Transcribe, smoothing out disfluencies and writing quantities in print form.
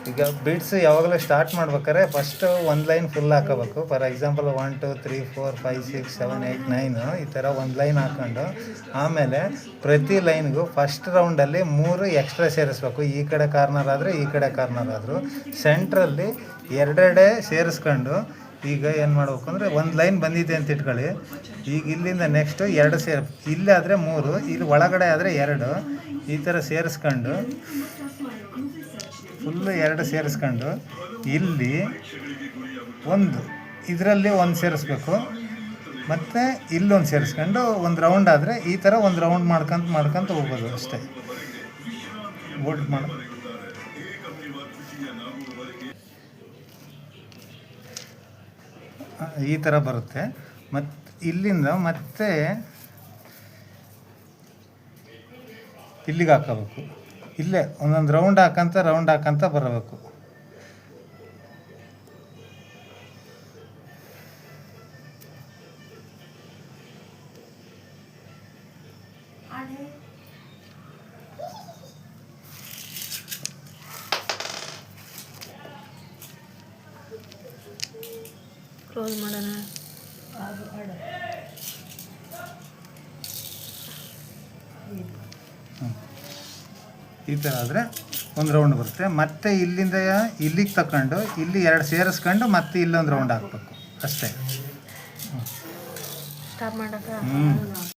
ಈಗ ಬೀಡ್ಸ್ ಯಾವಾಗಲೂ ಸ್ಟಾರ್ಟ್ ಮಾಡ್ಬೇಕಾದ್ರೆ ಫಸ್ಟ್ ಒಂದು ಲೈನ್ ಫುಲ್ ಹಾಕೋಬೇಕು. ಫಾರ್ ಎಕ್ಸಾಂಪಲ್ 1 2 3 4 5 6 7 8 9 ಈ ಥರ ಒಂದು ಲೈನ್ ಹಾಕ್ಕೊಂಡು ಆಮೇಲೆ ಪ್ರತಿ ಲೈನ್ಗೂ ಫಸ್ಟ್ ರೌಂಡಲ್ಲಿ 3 ಎಕ್ಸ್ಟ್ರಾ ಸೇರಿಸ್ಬೇಕು. ಈ ಕಡೆ ಕಾರ್ನರ್ ಆದರೆ ಈ ಕಡೆ ಕಾರ್ನರ್ ಆದರೂ ಸೆಂಟ್ರಲ್ಲಿ ಎರಡೆರಡೇ ಸೇರಿಸ್ಕೊಂಡು ಈಗ ಏನು ಮಾಡ್ಬೇಕು ಅಂದರೆ ಒಂದು ಲೈನ್ ಬಂದಿದೆ ಅಂತ ಇಟ್ಕೊಳ್ಳಿ. ಈಗ ಇಲ್ಲಿಂದ ನೆಕ್ಸ್ಟು 2 ಇಲ್ಲಿ ಆದರೆ 3, ಇಲ್ಲಿ ಒಳಗಡೆ ಆದರೆ 2 ಈ ಥರ ಸೇರಿಸ್ಕೊಂಡು ಫುಲ್ಲು 2 ಸೇರಿಸ್ಕೊಂಡು ಇಲ್ಲಿ ಇದರಲ್ಲಿ ಒಂದು ಸೇರಿಸ್ಬೇಕು ಮತ್ತು ಇಲ್ಲೊಂದು ಸೇರಿಸ್ಕೊಂಡು ಒಂದು ರೌಂಡ್ ಆದರೆ ಈ ಥರ ಒಂದು ರೌಂಡ್ ಮಾಡ್ಕೊಂತ ಹೋಗ್ಬೋದು ಅಷ್ಟೇ. ಬೋಲ್ಟ್ ಮಾಡಿ ಈ ಥರ ಬರುತ್ತೆ. ಮತ್ತು ಇಲ್ಲಿಂದ ಮತ್ತೆ ಇಲ್ಲಿಗೆ ಹಾಕೋಬೇಕು. ಇಲ್ಲೇ ಒಂದೊಂದು ರೌಂಡ್ ಹಾಕಂತ ಬರಬೇಕು. ಕ್ಲೋಸ್ ಮಾಡೋಣ. ಈ ಥರ ಆದರೆ ಒಂದು ರೌಂಡ್ ಬರುತ್ತೆ. ಮತ್ತೆ ಇಲ್ಲಿಂದ ಇಲ್ಲಿಗೆ ತಗೊಂಡು ಇಲ್ಲಿ 2 ಸೇರಿಸ್ಕೊಂಡು ಮತ್ತೆ ಇಲ್ಲೊಂದು ರೌಂಡ್ ಹಾಕ್ಬೇಕು ಅಷ್ಟೇ. ಸ್ಟಾಪ್ ಮಾಡೋಕೆ